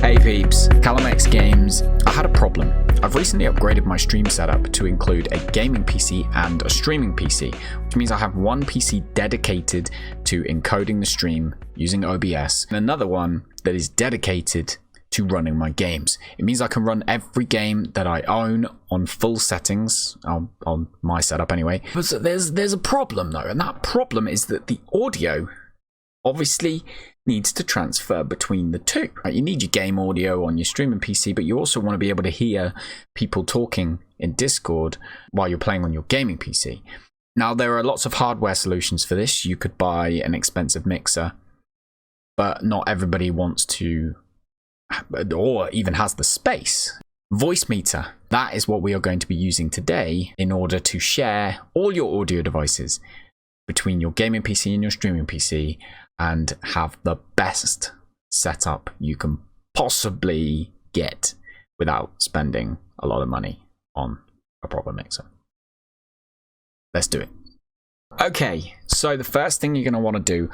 Hey peeps, CallumX Games. I had a problem. I've recently upgraded my stream setup to include a gaming PC and a streaming PC, which means I have one PC dedicated to encoding the stream using OBS and another one that is dedicated to running my games. It means I can run every game that I own on full settings, on my setup anyway. But there's a problem though, and that problem is that the audio obviously needs to transfer between the two. Right? You need your game audio on your streaming PC, but you also want to be able to hear people talking in Discord while you're playing on your gaming PC. Now, there are lots of hardware solutions for this. You could buy an expensive mixer, but not everybody wants to, or even has the space. VOICEMEETer, that is what we are going to be using today in order to share all your audio devices between your gaming PC and your streaming PC and have the best setup you can possibly get without spending a lot of money on a proper mixer. Let's do it. Okay, so the first thing you're going to want to do,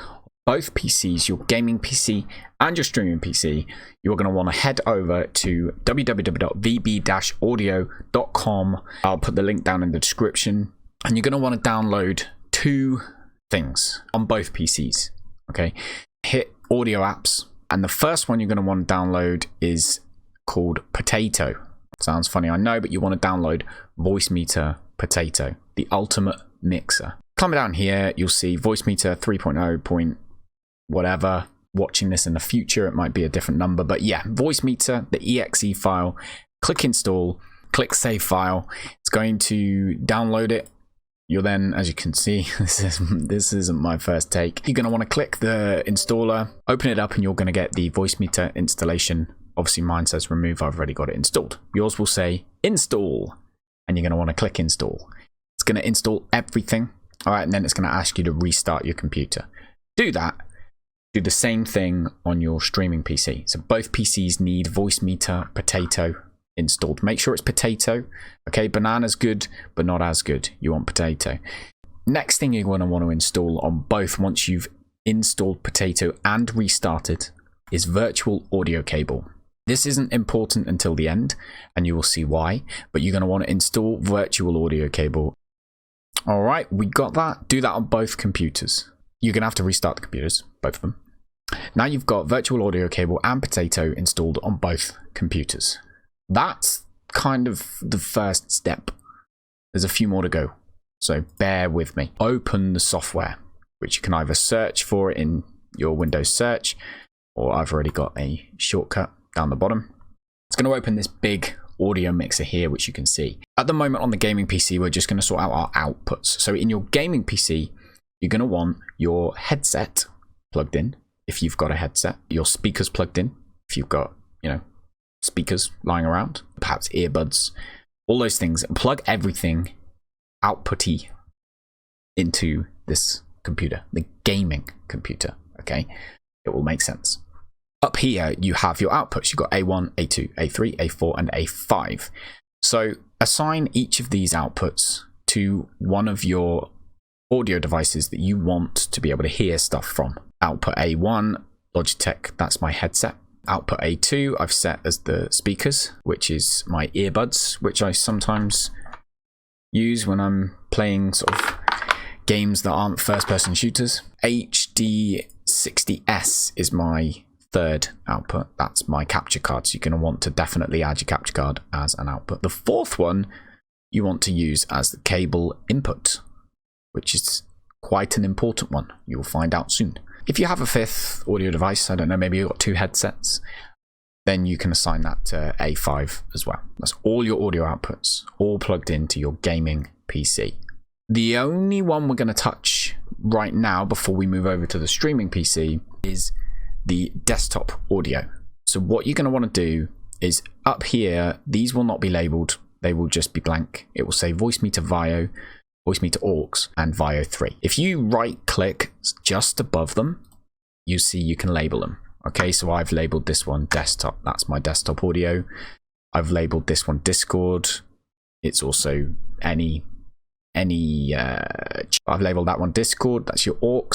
both PCs, your gaming PC and your streaming PC, you're going to want to head over to www.vb-audio.com. I'll put the link down in the description, and you're going to want to download two things on both PCs. Okay, hit audio apps, and the first one you're going to want to download is called Potato. Sounds funny, I know, but you want to download VOICEMEETER Potato, the ultimate mixer. Coming down here, you'll see VOICEMEETER 3.0 point whatever. Watching this in the future, it might be a different number, but yeah, VOICEMEETER, the exe file. Click install, click save file. It's going to download it. You'll then, as you can see, this isn't my first take. You're going to want to click the installer, open it up, and you're going to get the VOICEMEETER installation. Obviously, mine says remove. I've already got it installed. Yours will say install, and you're going to want to click install. It's going to install everything. All right, and then it's going to ask you to restart your computer. Do that. Do the same thing on your streaming PC. So both PCs need VOICEMEETER Potato installed. Make sure it's Potato. Okay, banana's good, but not as good. You want Potato. Next thing you're going to want to install on both, once you've installed Potato and restarted, is virtual audio cable. This isn't important until the end, and you will see why, but you're going to want to install virtual audio cable. All right, we got that. Do that on both computers. You're going to have to restart the computers, both of them. Now you've got virtual audio cable and Potato installed on both computers. That's kind of the first step. There's a few more to go, so bear with me. Open the software, which you can either search for in your Windows search, or I've already got a shortcut down the bottom. It's going to open this big audio mixer here, which you can see. At the moment on the gaming PC, we're just going to sort out our outputs. So in your gaming PC, you're going to want your headset plugged in, if you've got a headset, your speakers plugged in, if you've got, speakers lying around, perhaps earbuds, all those things. Plug everything outputty into this computer, the gaming computer. Okay, it will make sense. Up here you have your outputs. You've got A1, A2, A3, A4 and A5. So assign each of these outputs to one of your audio devices that you want to be able to hear stuff from. Output A1, Logitech, that's my headset. Output A2 I've set as the speakers, which is my earbuds, which I sometimes use when I'm playing sort of games that aren't first-person shooters. HD60S is my third output. That's my capture card, so you're going to want to definitely add your capture card as an output. The fourth one you want to use as the cable input, which is quite an important one. You'll find out soon. If you have a fifth audio device, I don't know, maybe you've got two headsets, then you can assign that to A5 as well. That's all your audio outputs, all plugged into your gaming PC. The only one we're going to touch right now before we move over to the streaming PC is the desktop audio. So what you're going to want to do is up here, these will not be labeled. They will just be blank. It will say VOICEMEETER VIO, VOICEMEETER aux, and VIO 3. If you right click just above them, you see you can label them. Okay, so I've labeled this one desktop. That's my desktop audio. I've labeled this one Discord. It's also I've labeled that one Discord. That's your aux.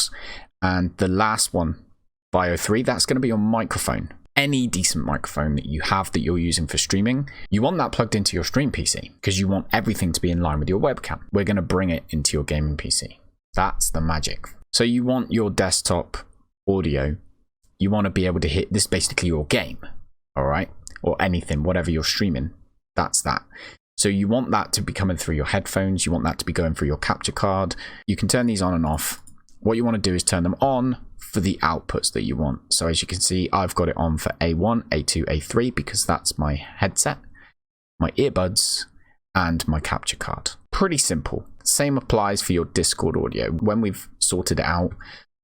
And the last one, VIO 3, that's going to be your microphone. any decent microphone that you have that you're using for streaming, you want that plugged into your stream PC because you want everything to be in line with your webcam. We're going to bring it into your gaming PC. That's the magic. So you want your desktop audio, you want to be able to hit this, basically your game, all right, or anything, whatever you're streaming. That's that. So you want that to be coming through your headphones. You want that to be going through your capture card. You can turn these on and off. What you want to do is turn them on for the outputs that you want. So as you can see, I've got it on for A1, A2, A3 because that's my headset, my earbuds, and my capture card. Pretty simple. Same applies for your Discord audio. When we've sorted it out,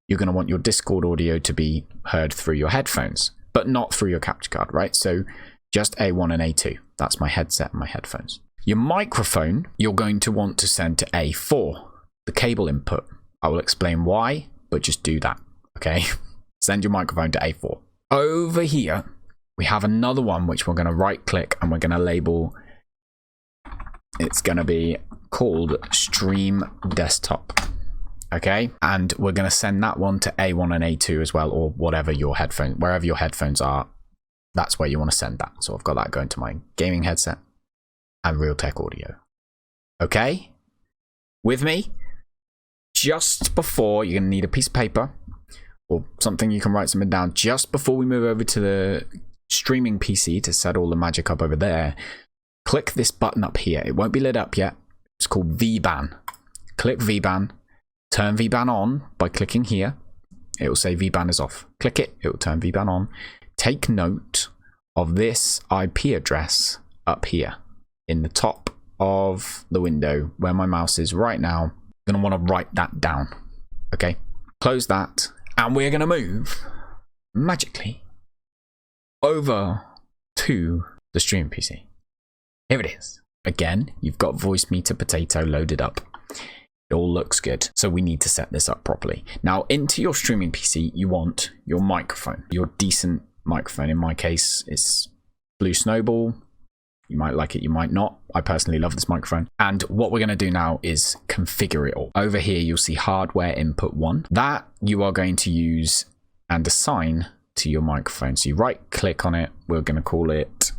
you're going to want your Discord audio to be heard through your headphones, but not through your capture card, right? So just A1 and A2. That's my headset and my headphones. Your microphone, you're going to want to send to A4, the cable input. I will explain why, but just do that, okay? Send your microphone to A4. Over here, we have another one which we're going to right click and we're going to label. It's going to be called Stream Desktop, okay? And we're going to send that one to A1 and A2 as well, or whatever your headphones, wherever your headphones are, that's where you want to send that. So I've got that going to my gaming headset and Realtek audio. Okay? With me? Just before, you're going to need a piece of paper or something you can write something down. Just before we move over to the streaming PC to set all the magic up over there, click this button up here. It won't be lit up yet. It's called VBAN. Click VBAN. Turn VBAN on by clicking here. It will say VBAN is off. Click it. It will turn VBAN on. Take note of this IP address up here in the top of the window where my mouse is right now. I'm going to want to write that down. Okay, close that, and we're going to move magically over to the stream PC. Here it is. Again, you've got VoiceMeeter Potato loaded up. It all looks good. So we need to set this up properly. Now, into your streaming PC, you want your microphone, your decent microphone. In my case, it's Blue Snowball. You might like it, you might not. I personally love this microphone. And what we're going to do now is configure it all. Over here, you'll see hardware input 1. That you are going to use and assign to your microphone. So you right click on it. We're going to call it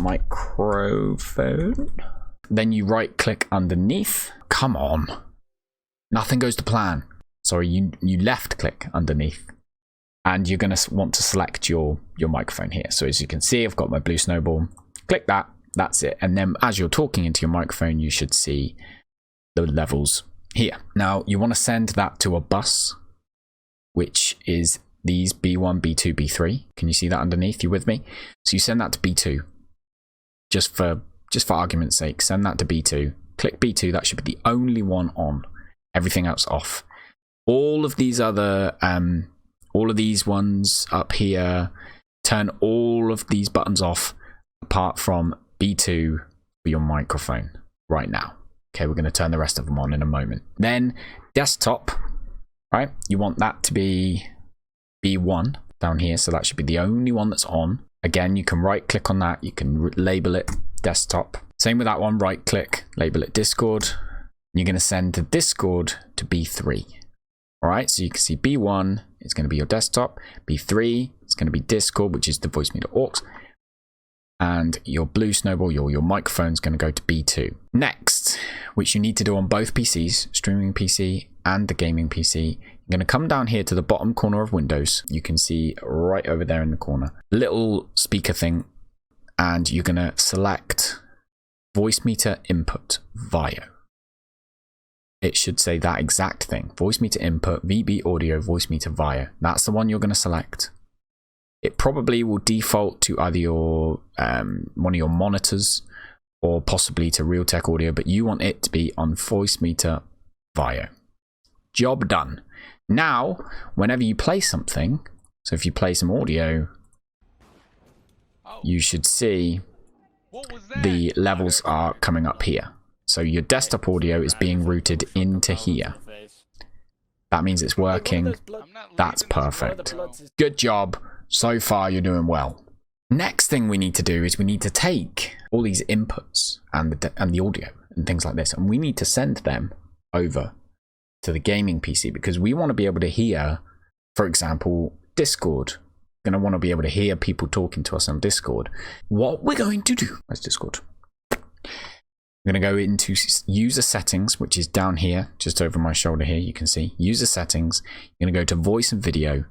microphone. Then you right click underneath. Come on. Nothing goes to plan. Sorry, you left click underneath. And you're going to want to select your microphone here. So as you can see, I've got my Blue Snowball. Click that. That's it. And then as you're talking into your microphone, you should see the levels here. Now, you want to send that to a bus, which is these B1, B2, B3. Can you see that underneath? You with me? So you send that to B2. Just for argument's sake, send that to B2. Click B2. That should be the only one on. Everything else off. All of these other, all of these ones up here, turn all of these buttons off apart from B2 for your microphone right now. Okay, we're going to turn the rest of them on in a moment. Then desktop, right? You want that to be B1 down here. So that should be the only one that's on. Again, you can right click on that. You can label it desktop. Same with that one, right click, label it Discord. You're going to send the Discord to B3. All right, so you can see B1 is going to be your desktop. B3 is going to be Discord, which is the VoiceMeter aux. And your Blue Snowball, your microphone is going to go to B2. Next, which you need to do on both PCs, streaming PC and the gaming PC, you're going to come down here to the bottom corner of Windows. You can see right over there in the corner, little speaker thing, and you're going to select VoiceMeter Input VIO. It should say that exact thing. VoiceMeter Input, VB Audio, VoiceMeter VIO. That's the one you're going to select. It probably will default to either your one of your monitors or possibly to Realtek Audio, but you want it to be on VoiceMeter VIO. Job done. Now, whenever you play something, so if you play some audio, you should see the levels are coming up here. So your desktop audio is being routed into here. That means it's working. That's perfect. Good job. So far, you're doing well. Next thing we need to do is we need to take all these inputs and the audio and things like this, and we need to send them over to the gaming PC because we want to be able to hear, for example, Discord going to want to be able to hear people talking to us on Discord. What we're going to do, where's Discord? I'm going to go into user settings, which is down here, just over my shoulder here. You can see user settings. You're going to go to voice and video,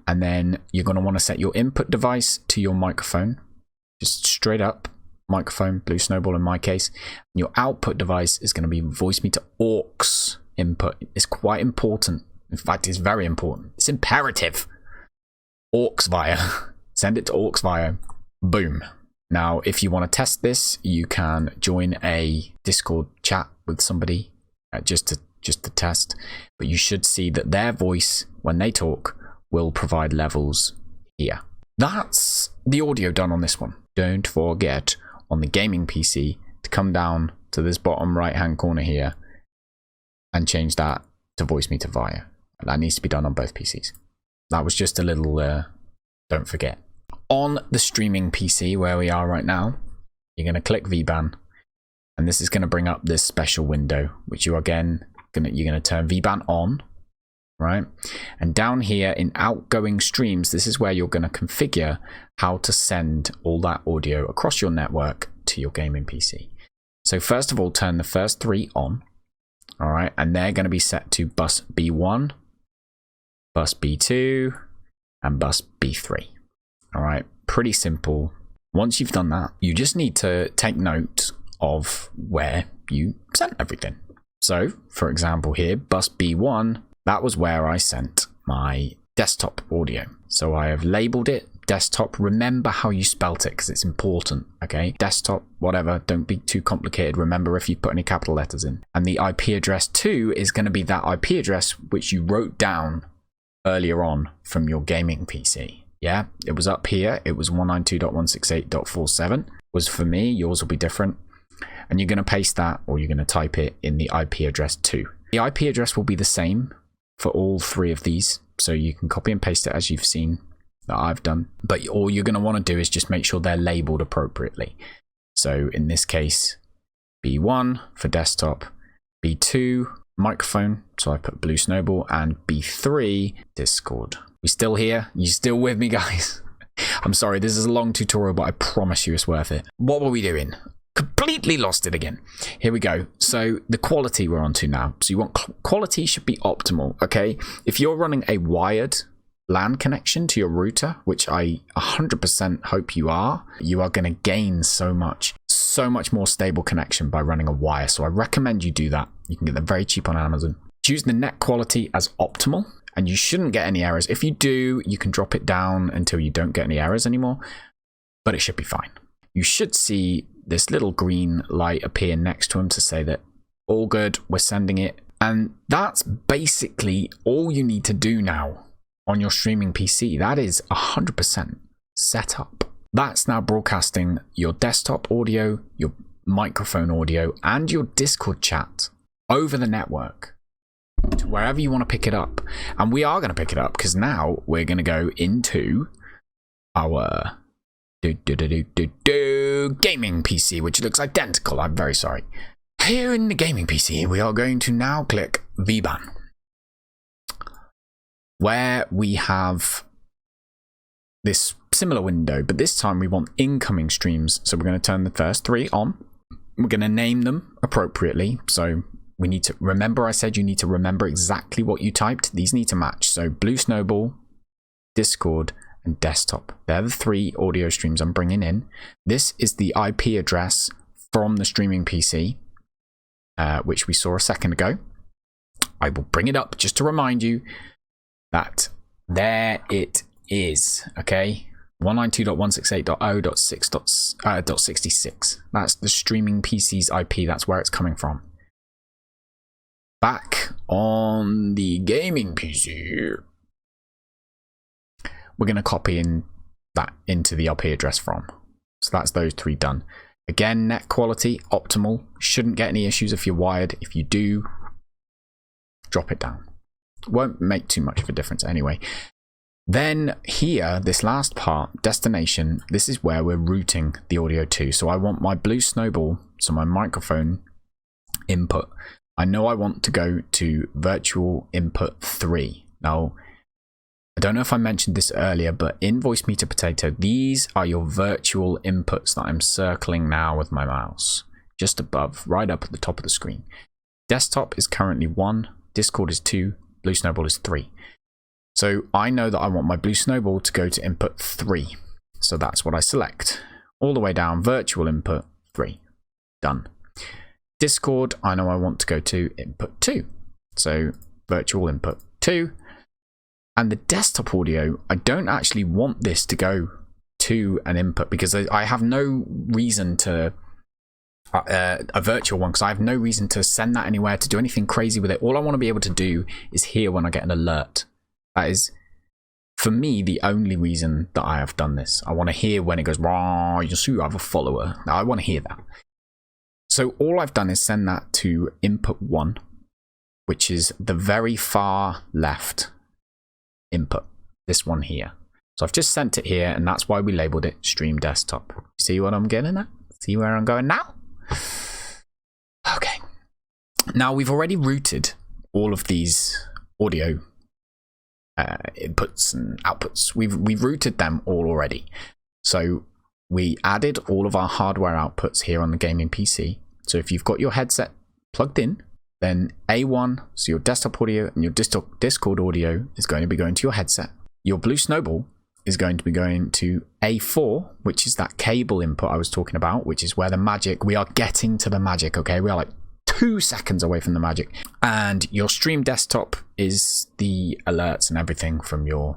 and then you're going to want to set your input device to your microphone, just straight up microphone, Blue Snowball in my case. Your output device is going to be VoiceMeeter aux input. It's quite important. In fact, it's very important. It's imperative. Aux via. Send it to aux via. Boom. Now, if you want to test this, you can join a Discord chat with somebody just to test. But you should see that their voice, when they talk, will provide levels here. That's the audio done on this one. Don't forget on the gaming PC to come down to this bottom right hand corner here and change that to VoiceMeeter via. That needs to be done on both PCs. That was just a little don't forget. On the streaming PC where we are right now, you're going to click VBAN, and this is going to bring up this special window, which you're going to turn VBAN on, right? And down here in outgoing streams, this is where you're going to configure how to send all that audio across your network to your gaming PC. So first of all, turn the first 3 on, all right? And they're going to be set to bus B1, bus B2, and bus B3. All right, pretty simple. Once you've done that, you just need to take note of where you sent everything. So, for example here, bus B1, that was where I sent my desktop audio. So I have labeled it desktop. Remember how you spelt it because it's important, okay? Desktop, whatever, don't be too complicated. Remember if you put any capital letters in. And the IP address 2 is going to be that IP address which you wrote down earlier on from your gaming PC. Yeah, it was up here. It was 192.168.47 was for me. Yours will be different. And you're going to paste that, or you're going to type it in the IP address 2. The IP address will be the same for all 3 of these. So you can copy and paste it as you've seen that I've done. But all you're going to want to do is just make sure they're labeled appropriately. So in this case, B1 for desktop, B2 microphone, so I put Blue Snowball, and B3 Discord. We still here? You still with me, guys? I'm sorry, this is a long tutorial, but I promise you it's worth it. What were we doing? Completely lost it again. Here we go. So the quality we're on to now. So you want quality should be optimal, okay? If you're running a wired LAN connection to your router, which I 100% hope you are going to gain so much more stable connection by running a wire. So I recommend you do that. You can get them very cheap on Amazon. Choose the net quality as optimal, and you shouldn't get any errors. If you do, you can drop it down until you don't get any errors anymore, but it should be fine. You should see this little green light appear next to them to say that all good, we're sending it. And that's basically all you need to do now on your streaming PC. That is 100% set up. That's now broadcasting your desktop audio, your microphone audio, and your Discord chat over the network to wherever you want to pick it up. And we are going to pick it up because now we're going to go into our gaming PC, which looks identical. I'm very sorry. Here in the gaming PC, we are going to now click VBAN, where we have this similar window, but this time we want incoming streams. So we're going to turn the first 3 on. We're going to name them appropriately. So we need to remember, I said you need to remember exactly what you typed. These need to match. So Blue Snowball, Discord, and desktop. They're the 3 audio streams I'm bringing in. This is the IP address from the streaming PC, which we saw a second ago. I will bring it up just to remind you that there it is, okay? 192.168.0.66. That's the streaming PC's IP. That's where it's coming from. Back on the gaming PC, we're going to copy in that into the IP address from. So that's those 3 done. Again, net quality, optimal. Shouldn't get any issues if you're wired. If you do, drop it down. Won't make too much of a difference anyway. Then here, this last part, destination, this is where we're routing the audio to. So I want my Blue Snowball, so my microphone input. I know I want to go to virtual input 3. Now, I don't know if I mentioned this earlier, but in VoiceMeeter Potato, these are your virtual inputs that I'm circling now with my mouse. Just above, right up at the top of the screen. Desktop is currently 1, Discord is 2, Blue Snowball is 3. So I know that I want my Blue Snowball to go to input 3. So that's what I select. All the way down, virtual input 3. Done. Discord, I know I want to go to input 2. So virtual input 2. And the desktop audio, I don't actually want this to go to an input because I have no reason to, a virtual one, because I have no reason to send that anywhere, to do anything crazy with it. All I want to be able to do is hear when I get an alert. That is, for me, the only reason that I have done this. I want to hear when it goes, "Rah, you see, you have a follower." Now, I want to hear that. So all I've done is send that to input 1, which is the very far left input, this one here. So I've just sent it here, and that's why we labeled it Stream Desktop. See what I'm getting at? See where I'm going now? Okay. Now we've already routed all of these audio inputs and outputs. We've routed them all already. So we added all of our hardware outputs here on the gaming PC. So if you've got your headset plugged in, then A1, so your desktop audio and your Discord audio is going to be going to your headset. Your Blue Snowball is going to be going to A4, which is that cable input I was talking about, which is where the magic, we are getting to the magic, okay? We are like 2 seconds away from the magic. And your Stream Desktop is the alerts and everything from your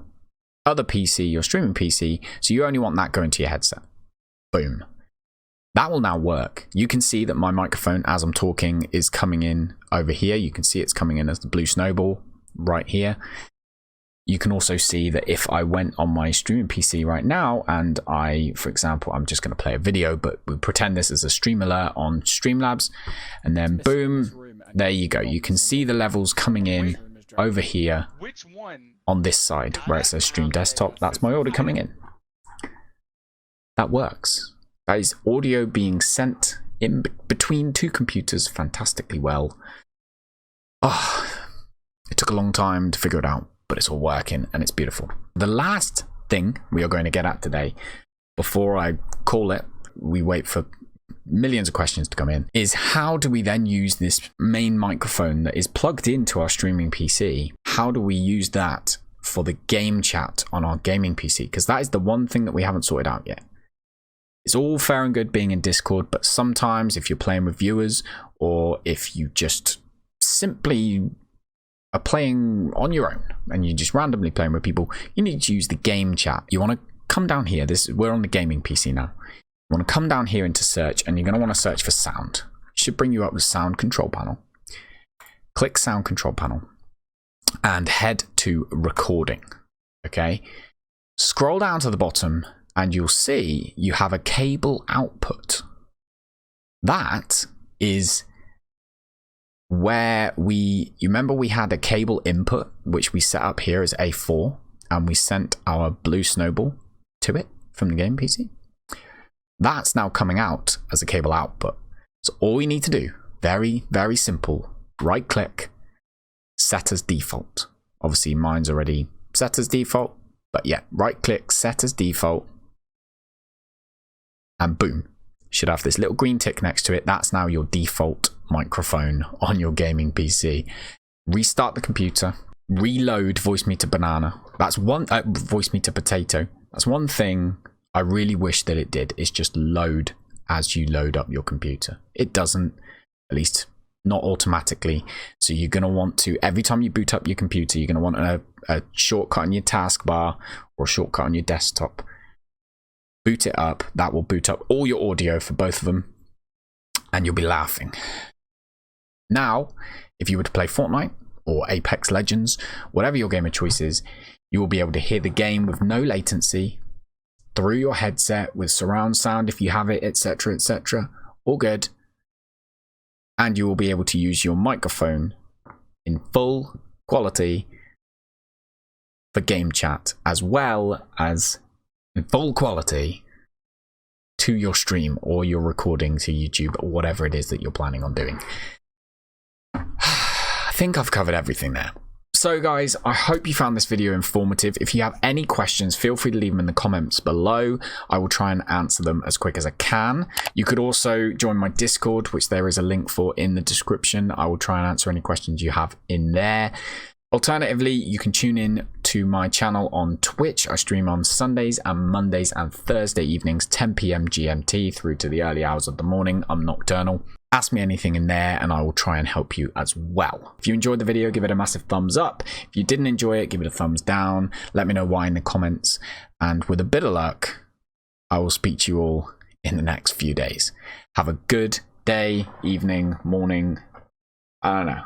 other PC, your streaming PC. So you only want that going to your headset. Boom. That will now work. You can see that my microphone, as I'm talking, is coming in over here. You can see it's coming in as the Blue Snowball right here. You can also see that if I went on my streaming PC right now and I, for example, I'm just going to play a video, but we pretend this is a stream alert on Streamlabs, and then boom, there you go. You can see the levels coming in over here on this side where it says Stream Desktop. That's my audio coming in. That works. That is audio being sent in between 2 computers fantastically well. Oh, it took a long time to figure it out, but it's all working and it's beautiful. The last thing we are going to get at today, before I call it, we wait for millions of questions to come in, is how do we then use this main microphone that is plugged into our streaming PC? How do we use that for the game chat on our gaming PC? Because that is the one thing that we haven't sorted out yet. It's all fair and good being in Discord, but sometimes if you're playing with viewers, or if you just simply are playing on your own and you're just randomly playing with people, you need to use the game chat. You want to come down here. We're on the gaming PC now. You want to come down here into search, and you're going to want to search for sound. It should bring you up with sound control panel. Click sound control panel and head to recording. Okay. Scroll down to the bottom and you'll see you have a cable output. That is where you remember we had a cable input, which we set up here as A4, and we sent our Blue Snowball to it from the game PC. That's now coming out as a cable output. So all you need to do, very, very simple, right click, set as default. Obviously mine's already set as default, but yeah, right click, set as default, and boom, should have this little green tick next to it. That's now your default microphone on your gaming PC. Restart the computer, reload VoiceMeeter Banana. That's one VoiceMeeter Potato. That's one thing I really wish that it did, is just load as you load up your computer. It doesn't, at least not automatically. So you're going to want to, every time you boot up your computer, you're going to want a shortcut on your taskbar or a shortcut on your desktop. Boot it up. That will boot up all your audio for both of them, and you'll be laughing. Now, if you were to play Fortnite or Apex Legends, whatever your game of choice is, you will be able to hear the game with no latency through your headset with surround sound if you have it, etc., etc. All good. And you will be able to use your microphone in full quality for game chat, as well as in full quality to your stream or your recording to YouTube or whatever it is that you're planning on doing. I think I've covered everything there. So guys, I hope you found this video informative. If you have any questions, feel free to leave them in the comments below. I will try and answer them as quick as I can. You could also join my Discord, which there is a link for in the description. I will try and answer any questions you have in there. Alternatively, you can tune in to my channel on Twitch. I stream on Sundays and Mondays and Thursday evenings, 10 PM GMT through to the early hours of the morning. I'm nocturnal. Ask me anything in there and I will try and help you as well. If you enjoyed the video, give it a massive thumbs up. If you didn't enjoy it, give it a thumbs down. Let me know why in the comments. And with a bit of luck, I will speak to you all in the next few days. Have a good day, evening, morning. I don't know.